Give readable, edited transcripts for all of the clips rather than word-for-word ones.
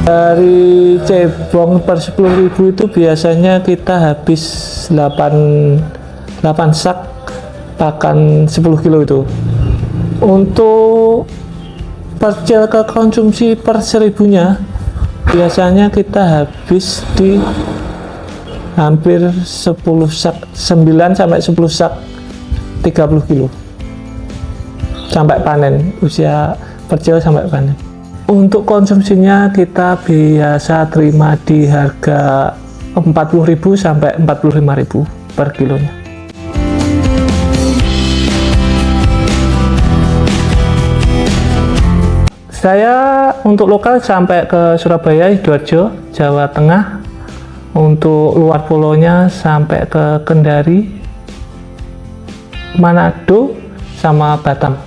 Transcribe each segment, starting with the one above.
Dari cebong per 10.000 itu biasanya kita habis 8 sak pakan 10 kilo itu. Untuk percel ke konsumsi per 1000-nya biasanya kita habis di hampir 10 sak, 9 sampai 10 sak 30 kilo sampai panen, usia percel sampai panen. Untuk konsumsinya kita biasa terima di harga 40.000 sampai 45.000 per kilonya. Saya untuk lokal sampai ke Surabaya, Sidoarjo, Jawa Tengah. Untuk luar pulaunya sampai ke Kendari, Manado, sama Batam.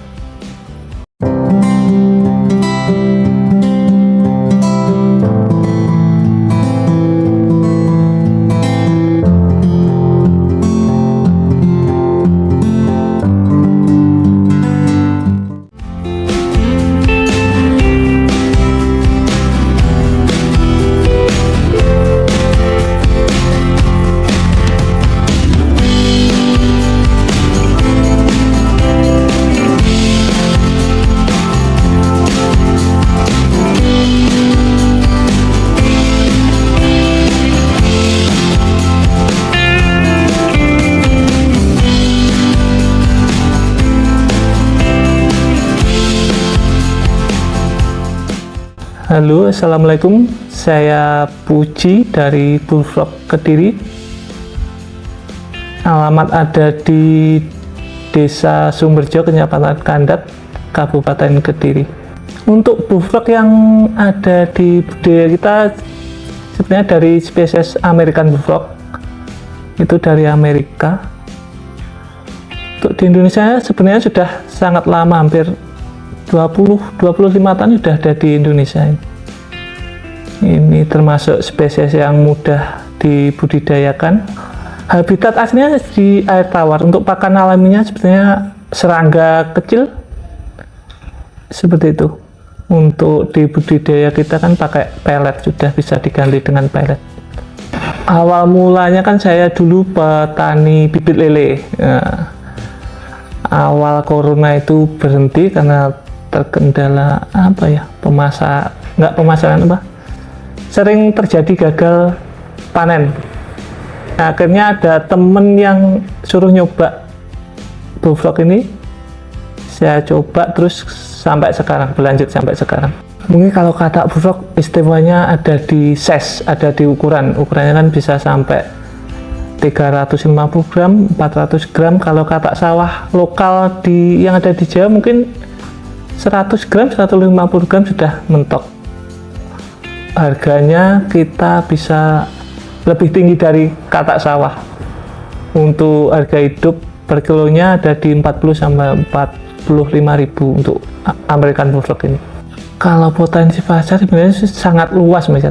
Halo, assalamualaikum. Saya Puji dari Bullfrog Kediri. Alamat ada di Desa Sumberjo, Kecamatan Kandat, Kabupaten Kediri. Untuk bullfrog yang ada di budaya kita sebenarnya dari spesies American Bullfrog, itu dari Amerika. Untuk di Indonesia sebenarnya sudah sangat lama, hampir 20-25 tahun sudah ada di Indonesia. Ini termasuk spesies yang mudah dibudidayakan. Habitat aslinya di air tawar. Untuk pakan alaminya sebenarnya serangga kecil seperti itu. Untuk di budidaya kita kan pakai pelet, sudah bisa diganti dengan pelet. Awal mulanya kan saya dulu petani bibit lele. Nah, awal corona itu berhenti karena terkendala pemasaran sering terjadi gagal panen. Nah, akhirnya ada temen yang suruh nyoba bullfrog ini, saya coba terus sampai sekarang, berlanjut sampai sekarang. Mungkin kalau kata bullfrog istimewanya ada di size, ada di ukurannya kan bisa sampai 350 gram, 400 gram. Kalau katak sawah lokal yang ada di Jawa mungkin 100 gram, 150 gram sudah mentok. Harganya kita bisa lebih tinggi dari katak sawah. Untuk harga hidup per kilonya ada di 40 sampai 45.000 untuk American Bullfrog ini. Kalau potensi pasar sebenarnya sangat luas, Mas.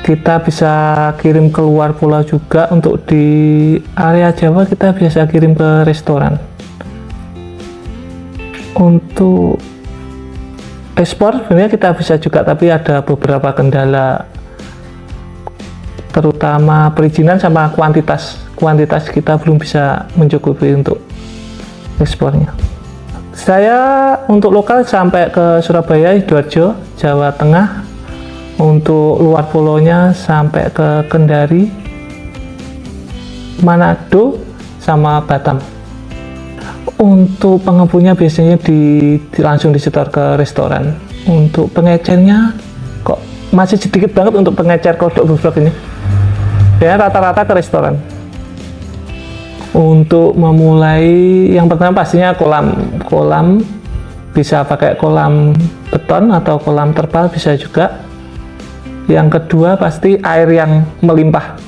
Kita bisa kirim ke luar pulau juga. Untuk di area Jawa kita biasa kirim ke restoran. Untuk ekspor sebenarnya kita bisa juga, tapi ada beberapa kendala, terutama perizinan sama kuantitas kita belum bisa mencukupi untuk ekspornya. Saya untuk lokal sampai ke Surabaya, Sidoarjo, Jawa Tengah. Untuk luar pulaunya sampai ke Kendari, Manado, sama Batam. Untuk pengepulnya biasanya langsung disetor ke restoran. Untuk pengecernya kok masih sedikit banget untuk pengecer kodok bullfrog ini. Ya, rata-rata ke restoran. Untuk memulai yang pertama pastinya kolam bisa pakai kolam beton atau kolam terpal bisa juga. Yang kedua pasti air yang melimpah,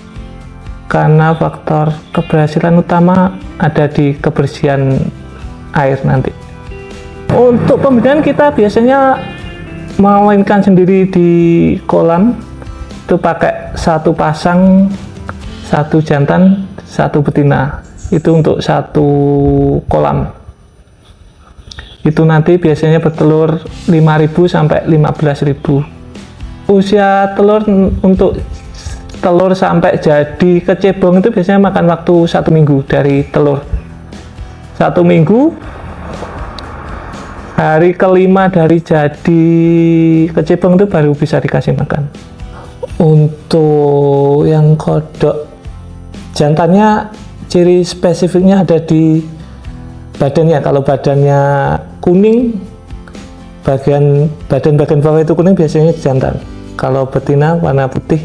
karena faktor keberhasilan utama ada di kebersihan air nanti. Untuk pembinaan kita biasanya memainkan sendiri di kolam, itu pakai satu pasang, satu jantan, satu betina. Itu untuk satu kolam. Itu nanti biasanya bertelur 5.000 sampai 15.000 usia telur, untuk telur sampai jadi kecebong itu biasanya makan waktu 1 minggu dari telur. 1 minggu, hari kelima dari jadi kecebong itu baru bisa dikasih makan. Untuk yang kodok jantannya, ciri spesifiknya ada di badannya. Kalau badannya kuning, badan bawah itu kuning, biasanya jantan. Kalau betina warna putih,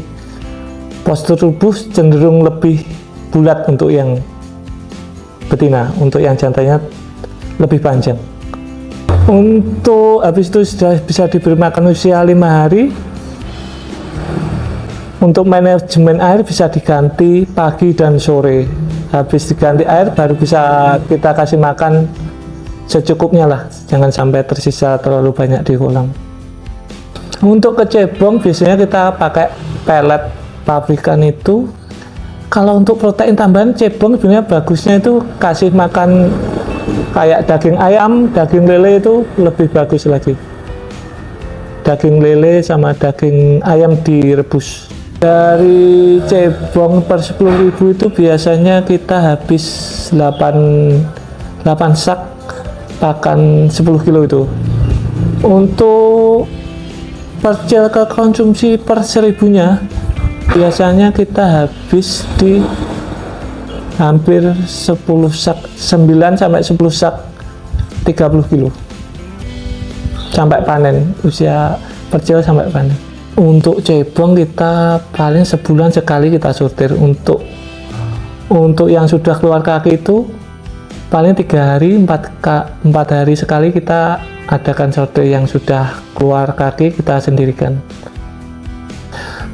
postur tubuh cenderung lebih bulat untuk yang betina, untuk yang jantannya lebih panjang. Untuk habis itu sudah bisa diberi makan usia 5 hari. Untuk manajemen air bisa diganti pagi dan sore. Habis diganti air baru bisa kita kasih makan secukupnya lah, jangan sampai tersisa terlalu banyak di kolam. Untuk kecebong biasanya kita pakai pelet pabrikan itu. Kalau untuk protein tambahan cebong sebenarnya bagusnya itu kasih makan kayak daging ayam, daging lele itu lebih bagus lagi. Daging lele sama daging ayam direbus. Dari cebong per 10.000 itu biasanya kita habis 8 sak pakan 10 kilo itu. Untuk percil ke konsumsi per 1000-nya biasanya kita habis di hampir 10 sak, 9 sampai 10 sak 30 kilo sampai panen, usia percil sampai panen. Untuk cebong kita paling sebulan sekali kita sortir. Untuk yang sudah keluar kaki itu paling 3 hari, 4 hari sekali kita adakan sortir. Yang sudah keluar kaki kita sendirikan.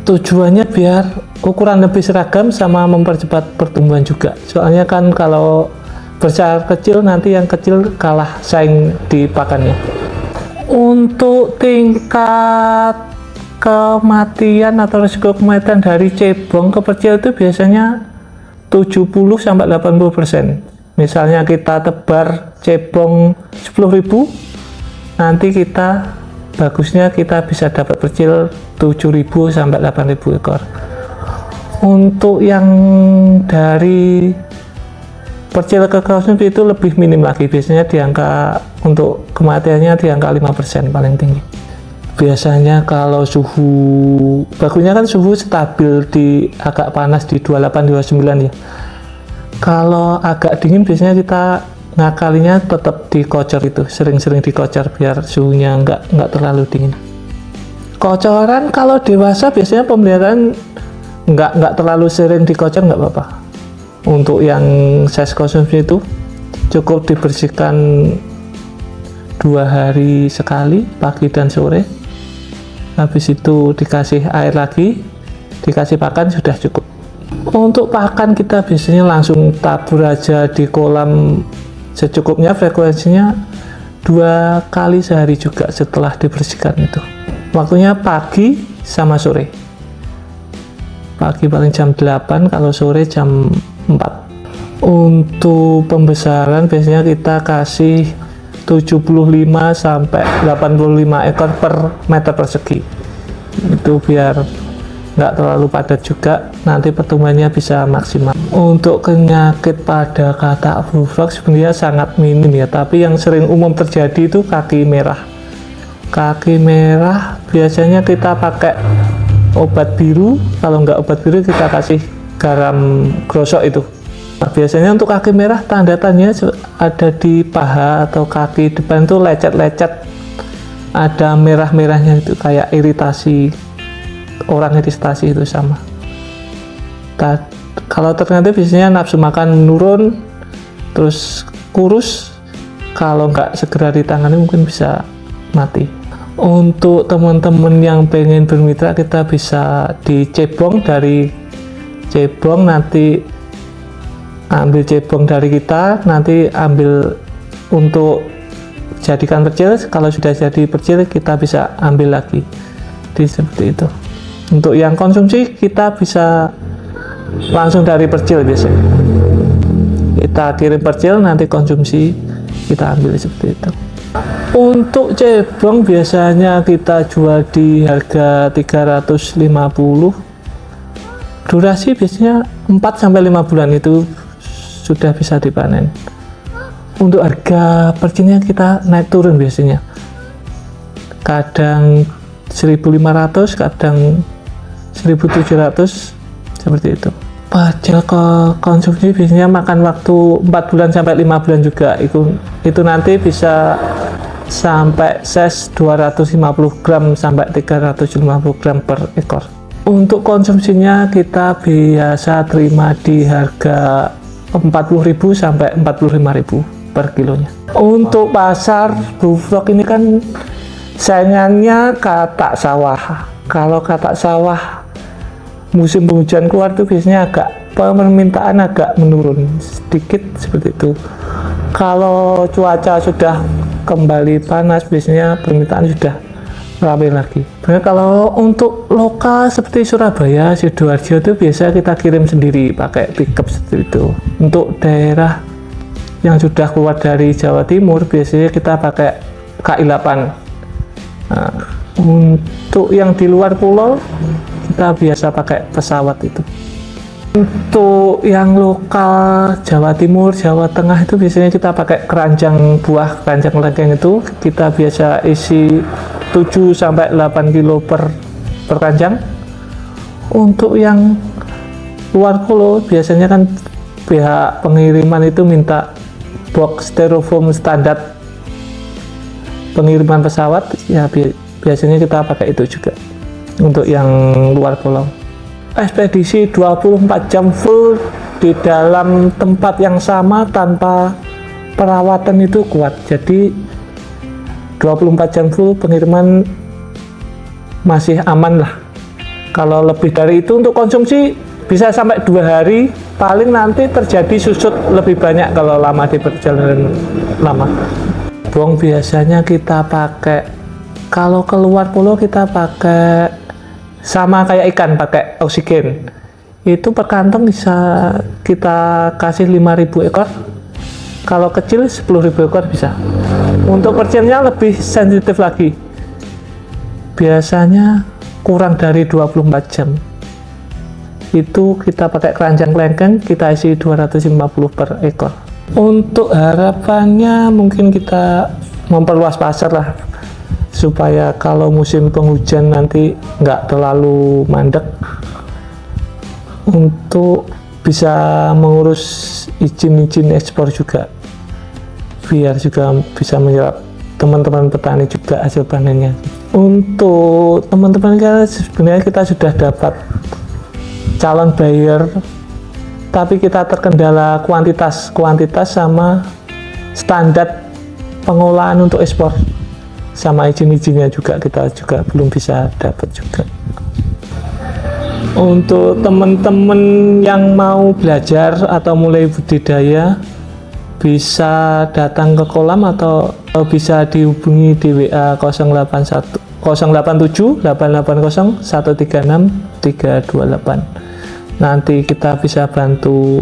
Tujuannya biar ukuran lebih seragam sama mempercepat pertumbuhan juga. Soalnya kan kalau besar kecil, nanti yang kecil kalah saing di pakannya. Untuk tingkat kematian atau risiko kematian dari cebong ke percil itu biasanya 70-80%. Misalnya kita tebar cebong 10.000, nanti kita bagusnya kita bisa dapat percil 7.000 sampai 8.000 ekor. Untuk yang dari percil ke konsumsi itu lebih minim lagi, biasanya di angka, untuk kematiannya di angka 5% paling tinggi. Biasanya kalau suhu, bagusnya kan suhu stabil di agak panas di 28-29 ya. Kalau agak dingin biasanya kita ngakalinya tetap dikocor, itu sering-sering dikocor biar suhunya nggak terlalu dingin. Kocoran kalau dewasa biasanya pemeliharaan nggak terlalu sering dikocor, nggak apa-apa. Untuk yang size konsumsi itu cukup dibersihkan 2 hari sekali, pagi dan sore. Habis itu dikasih air lagi, dikasih pakan, sudah cukup. Untuk pakan kita biasanya langsung tabur aja di kolam secukupnya, frekuensinya 2 kali sehari juga setelah dibersihkan itu. Waktunya pagi sama sore. Pagi paling jam 8, kalau sore jam 4. Untuk pembesaran biasanya kita kasih 75 sampai 85 ekor per meter persegi. Itu biar nggak terlalu padat juga, nanti pertumbuhannya bisa maksimal. Untuk penyakit pada katak bullfrog sebenarnya sangat minim ya, tapi yang sering umum terjadi itu kaki merah. Kaki merah biasanya kita pakai obat biru, kalau nggak obat biru kita kasih garam grosok itu. Nah, biasanya untuk kaki merah tanda-tandanya ada di paha atau kaki depan itu lecet-lecet, ada merah-merahnya itu kayak iritasi, orang iritasi itu sama. Kalau ternyata biasanya nafsu makan menurun, terus kurus, kalau nggak segera ditangani mungkin bisa mati. Untuk teman-teman yang pengen bermitra, kita bisa dicebong dari cebong, nanti ambil cebong dari kita, nanti ambil untuk jadikan percil. Kalau sudah jadi percil kita bisa ambil lagi, seperti itu. Untuk yang konsumsi kita bisa langsung dari percil, biasanya kita kirim percil, nanti konsumsi kita ambil seperti itu. Untuk cebong biasanya kita jual di harga 350. Durasi biasanya 4-5 bulan itu sudah bisa dipanen. Untuk harga percinnya kita naik turun biasanya. Kadang 1.500, kadang 1.700, seperti itu. Percil ke konsumsi biasanya makan waktu 4 bulan sampai 5 bulan juga. Itu nanti bisa sampai size 250 gram sampai 350 gram per ekor. Untuk konsumsinya kita biasa terima di harga 40.000 sampai 45.000 per kilonya. Untuk pasar buffalo ini kan saingannya katak sawah. Kalau katak sawah musim penghujan keluar tuh biasanya permintaan agak menurun sedikit seperti itu. Kalau cuaca sudah kembali panas biasanya permintaan sudah ramai lagi. Sebenarnya kalau untuk lokal seperti Surabaya, Sidoarjo itu biasa kita kirim sendiri pakai pickup seperti itu. Untuk daerah yang sudah keluar dari Jawa Timur biasanya kita pakai KI8. Nah, untuk yang di luar pulau kita biasa pakai pesawat itu. Untuk yang lokal Jawa Timur, Jawa Tengah itu biasanya kita pakai keranjang buah, keranjang lengkeng itu kita biasa isi 7-8 kilo per keranjang. Untuk yang luar pulau biasanya kan pihak pengiriman itu minta box styrofoam standar pengiriman pesawat, ya biasanya kita pakai itu juga untuk yang luar pulau. Ekspedisi 24 jam full di dalam tempat yang sama tanpa perawatan itu kuat. Jadi 24 jam full pengiriman masih aman lah. Kalau lebih dari itu untuk konsumsi bisa sampai 2 hari, paling nanti terjadi susut lebih banyak kalau lama di perjalanan lama. Buang biasanya kita pakai, kalau keluar pulau kita pakai sama kayak ikan, pakai oksigen. Itu per kantong bisa kita kasih 5.000 ekor. Kalau kecil 10.000 ekor bisa. Untuk percilnya lebih sensitif lagi. Biasanya kurang dari 24 jam. Itu kita pakai keranjang lengkeng, kita isi 250 per ekor. Untuk harapannya mungkin kita memperluas pasar lah, supaya kalau musim penghujan nanti nggak terlalu mandek, untuk bisa mengurus izin ekspor juga, biar juga bisa menyerap teman-teman petani juga hasil panennya. Untuk teman-teman sebenarnya kita sudah dapat calon buyer, tapi kita terkendala kuantitas sama standar pengolahan untuk ekspor, sama izin-izinnya juga kita juga belum bisa dapat juga. Untuk teman-teman yang mau belajar atau mulai budidaya, bisa datang ke kolam atau bisa dihubungi di WA 087 880 136 328. Nanti kita bisa bantu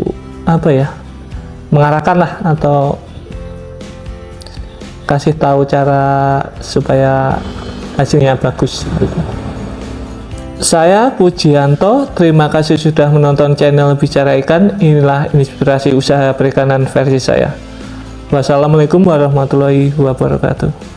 mengarahkan lah, atau kasih tahu cara supaya hasilnya bagus. Saya Pujianto, terima kasih sudah menonton channel Bicara Ikan. Inilah inspirasi usaha perikanan versi saya. Wassalamualaikum warahmatullahi wabarakatuh.